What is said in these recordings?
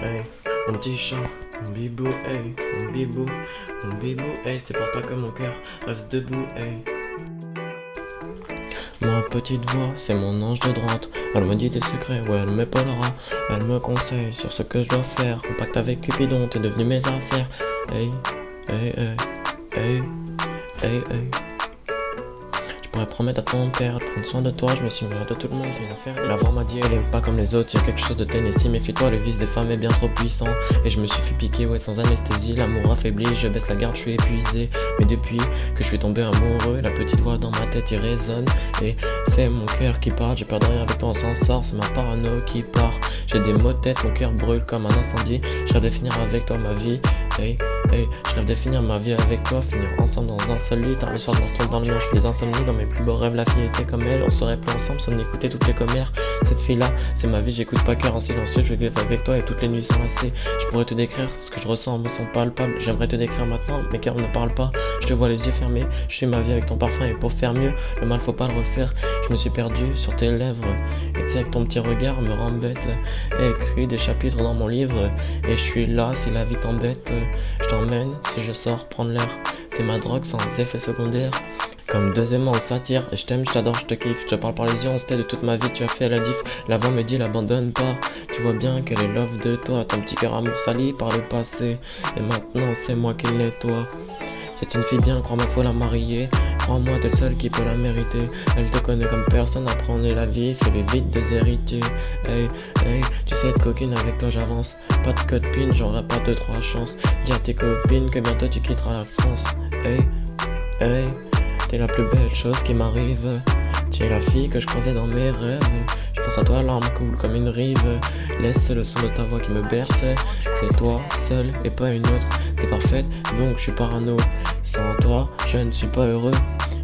hey, mon petit chat, mon bibou, hey, mon bibou, hey, c'est pour toi que mon cœur reste debout, hey. Ma petite voix, c'est mon ange de droite. Elle me dit des secrets, ouais, elle m'épaulera. Elle me conseille sur ce que je dois faire. En pacte avec Cupidon, t'es devenu mes affaires. Hey, hey, hey, hey, hey, hey. Je pourrais promettre à ton père de prendre soin de toi. Je me suis mis de tout le monde, t'es une affaire. La voix m'a dit, elle est pas comme les autres. Y'a quelque chose de Tennessee, méfie-toi, le vice des femmes est bien trop puissant. Et je me suis fait piquer, ouais, sans anesthésie. L'amour affaibli, je baisse la garde, je suis épuisé. Mais depuis que je suis tombé amoureux, la petite voix dans ma tête y résonne. Et c'est mon cœur qui parle, j'ai peur de rien avec toi, on s'en sort. C'est ma parano qui part. J'ai des maux de tête, mon cœur brûle comme un incendie. Je rêve de finir avec toi ma vie. Hey, hey, je rêve de finir ma vie avec toi, finir ensemble dans un seul lit. Tard le soir, je retourne dans le mur, je fais des insomnies. Dans mes plus beaux rêves, la fille était comme elle. On serait plus ensemble sans écouter toutes les commères. Cette fille-là, c'est ma vie, j'écoute pas cœur en silencieux. Je vais vivre avec toi et toutes les nuits sont assez. Je pourrais te décrire ce que je ressens en me sent palpable. J'aimerais te décrire maintenant, mes cœurs ne parlent pas. Je te vois les yeux fermés, je suis ma vie avec ton parfum. Et pour faire mieux, le mal faut pas le refaire. Je me suis perdu sur tes lèvres. Et tu sais que ton petit regard me rend bête. Écrit des chapitres dans mon livre. Et je suis là si la vie t'embête. Je t'emmène si je sors prendre l'air. T'es ma drogue sans effet secondaire. Comme deux aimants on s'attire. Et je t'aime, je t'adore, je te kiffe. Je te parle par les yeux, on se tait de toute ma vie. Tu as fait la diff. La voix me dit l'abandonne pas. Tu vois bien qu'elle est love de toi. Ton petit cœur amour sali par le passé. Et maintenant c'est moi qui nettoie. C'est une fille bien, crois-moi, faut la marier. Crois-moi, t'es le seul qui peut la mériter. Elle te connaît comme personne, apprenez la vie, fais les vides des héritiers. Hey, hey, tu sais être coquine, avec toi j'avance. Pas de code pin, j'aurai pas 2-3 chances. Dis à tes copines que bientôt tu quitteras la France. Hey, hey, t'es la plus belle chose qui m'arrive. Tu es la fille que je croisais dans mes rêves. Je pense à toi, larmes coulent comme une rive. Laisse le son de ta voix qui me berce. C'est toi, seul et pas une autre. T'es parfaite, donc je suis parano. Sans toi, je ne suis pas heureux.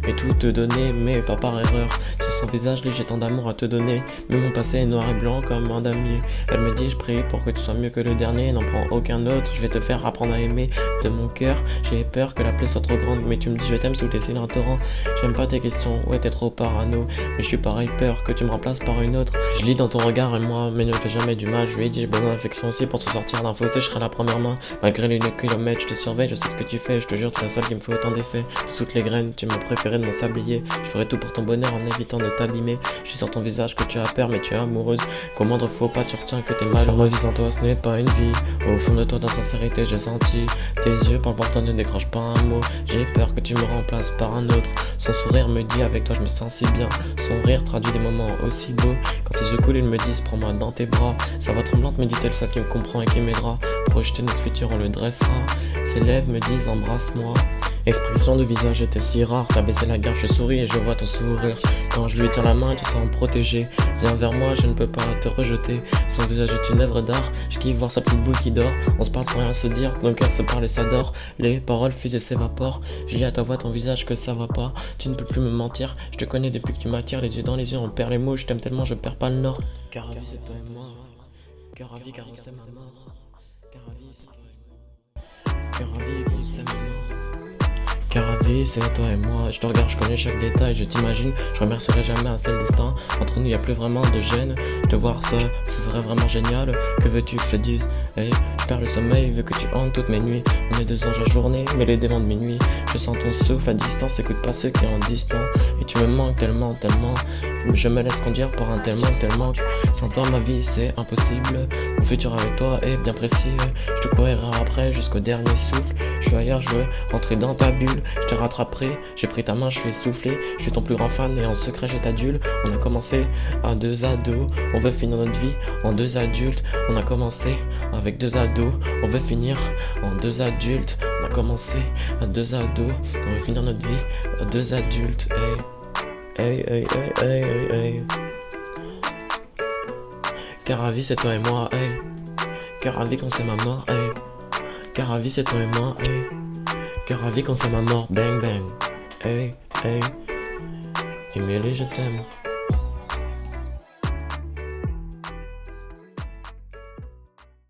Et tout te donner, mais pas par erreur. Sur son visage, j'ai tant d'amour à te donner. Mais mon passé est noir et blanc comme un damier. Elle me dit, je prie pour que tu sois mieux que le dernier. N'en prends aucun autre, je vais te faire apprendre à aimer. De mon cœur, j'ai peur que la plaie soit trop grande. Mais tu me dis, je t'aime sous tes cils un torrent. J'aime pas tes questions, ouais, t'es trop parano. Mais je suis pareil, peur que tu me remplaces par une autre. Je lis dans ton regard et moi, mais ne me fais jamais du mal. Je lui ai dit, j'ai besoin d'affection aussi pour te sortir d'un fossé. Je serai la première main. Malgré les 9 kilomètres, je te surveille, je sais ce que tu fais. Je te jure, tu es la seule qui me fait autant d'effets. Sous toutes les graines, tu m'as préféré de mon sablier. Je ferai tout pour ton bonheur en évitant de t'abîmer. Je suis sur ton visage que tu as peur, mais tu es amoureuse. Qu'au moindre faux pas, tu retiens que t'es malheureuse. Ma vie sans toi, ce n'est pas une vie. Au fond de toi, dans sincérité, j'ai senti tes yeux parlent pourtant, ne décroche pas un mot. J'ai peur que tu me remplaces par un autre. Son sourire me dit, avec toi, je me sens si bien. Son rire traduit des moments aussi beaux. Quand ses yeux coulent, ils me disent, prends-moi dans tes bras. Sa voix tremblante me dit, t'es le seul qui me comprend et qui m'aidera. Projeter notre futur, on le dressera. Ses lèvres me disent, embrasse-moi. Expression de visage était si rare, t'as baissé la garde, je souris et je vois ton sourire. Quand je lui tiens la main, tu sens protégé. Viens vers moi, je ne peux pas te rejeter. Son visage est une œuvre d'art, je kiffe voir sa petite boule qui dort. On se parle sans rien se dire, nos cœurs se parlent et s'adorent. Les paroles fusent et s'évaporent. Je lis à ta voix, ton visage que ça va pas. Tu ne peux plus me mentir, je te connais depuis que tu m'attires. Les yeux dans les yeux, on perd les mots, je t'aime tellement, je perds pas le nord. Car ravi c'est toi et moi. Car ravi car on s'aime à mort. Car ravi c'est toi et moi. Car ravi qu'on s'aime à mort. Caravi, c'est toi et moi, je te regarde, je connais chaque détail, je t'imagine, je remercierai jamais un seul destin. Entre nous y a plus vraiment de gêne, te voir ça, ce serait vraiment génial. Que veux-tu que je te dise? Hey, je perds le sommeil, veux que tu hantes toutes mes nuits. On est deux anges à journée, mais les démons de minuit. Je sens ton souffle à distance, écoute pas ceux qui en distant. Et tu me manques tellement, tellement. Je me laisse conduire par un tellement, tellement. Sans toi ma vie c'est impossible. Mon futur avec toi est bien précis. Je te courirai après jusqu'au dernier souffle. Je suis ailleurs, je veux rentrer dans ta bulle. Je te rattraperai, j'ai pris ta main, je suis essoufflé. Je suis ton plus grand fan et en secret je t'adule. On a commencé à deux ados, on veut finir notre vie en deux adultes. On a commencé avec deux ados, on veut finir en deux adultes. On a commencé à deux ados, on veut finir notre vie à deux adultes. Hey, hey, hey, hey, hey, hey. Car ravi c'est toi et moi, hey. Car ravi quand c'est ma mort, hey. Car ravi c'est toi et moi, hey. Car ravi quand c'est ma mort, bang bang, hey, hey. Emily je t'aime.